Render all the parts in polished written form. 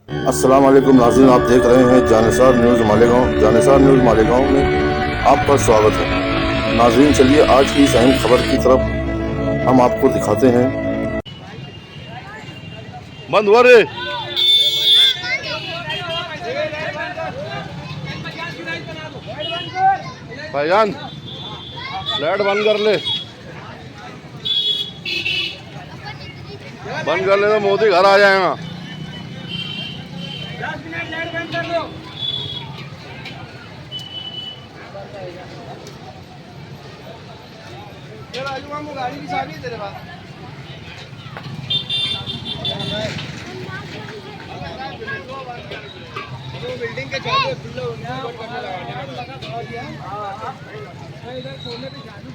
अस्सलाम वालेकुम नाज़रीन, आप देख रहे हैं जानिसार न्यूज़ मालेगांव। जानिसार न्यूज़ मालेगांव में आपका स्वागत है। नाज़रीन, चलिए आज की इस अहम खबर की तरफ हम आपको दिखाते हैं। बंद हुआ रे भाईजान, लाइट बंद कर ले, बंद कर ले तो मोदी घर आ जाएगा। 10 मिनट लाइट बंद कर लो। ये राजू मामू गाड़ी की चाबी है तेरे पास? तो बिल्डिंग के चाबी खुले होने करने लगा। इधर सोने पे चालू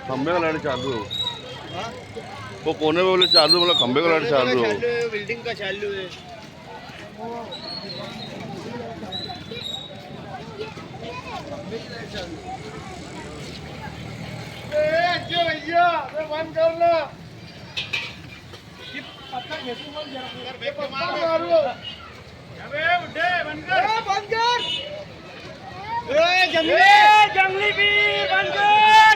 खंबे का लाइट चालू हो, वो कोने में बोले चालू, बोले खंबे का लाइट चालू हो। बिल्डिंग का चालू है। भैया बंद कर लो, पत्थर घेसू मत जरा, मारो उठे, बंद कर जंगली बीर, बंद कर।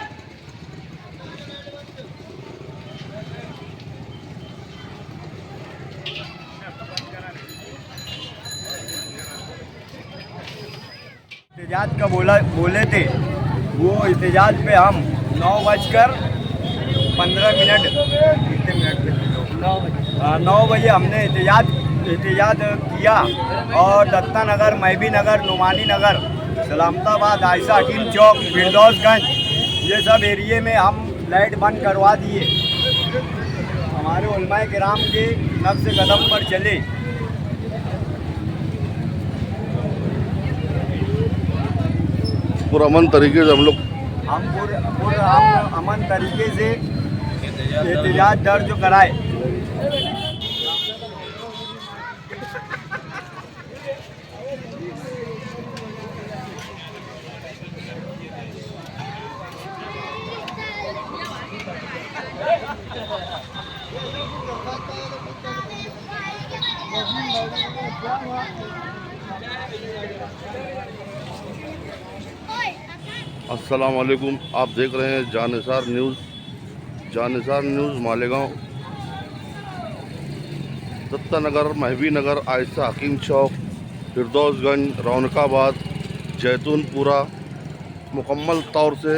एहतजाज का बोले थे, वो एहतजाज पे हम 9:15 9 बजे हमने एहतजाज किया और दत्ता नगर, महबी नगर, नुमानी नगर, सलामताबाद, आयशा हकीम चौक, फिरदौसगंज, ये सब एरिए में हम लाइट बंद करवा दिए। हमारे उलमाए किराम के नक्श कदम पर चले। पूरा अमन तरीके से हम लोग अमन तरीके से एहतजाज दर्ज कराए। अस्सलाम वालेकुम, आप देख रहे हैं जानिसार न्यूज़ मालेगांव। दत्ता नगर, महबी नगर, आयशा हकीम चौक, फिरदौसगंज, रौनकाबाद, जैतूनपुरा मुकम्मल तौर से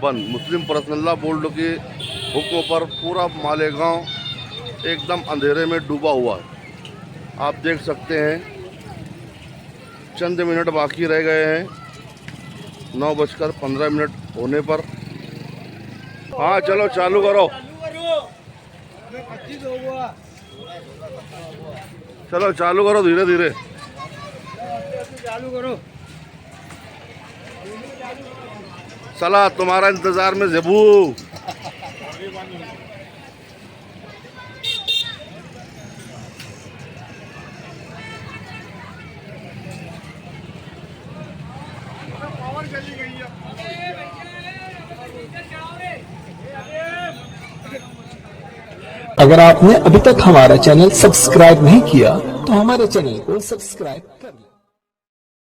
बंद। मुस्लिम पर्सनल लॉ बोर्ड के हुक्म पर पूरा मालेगांव एकदम अंधेरे में डूबा हुआ है। आप देख सकते हैं चंद मिनट बाकी रह गए हैं 9:15 होने पर। हाँ चलो चालू करो, चलो चालू करो, धीरे धीरे चालू करो। सलाह तुम्हारा इंतजार में ज़बू। अगर आपने अभी तक हमारा चैनल सब्सक्राइब नहीं किया तो हमारे चैनल को सब्सक्राइब कर लें।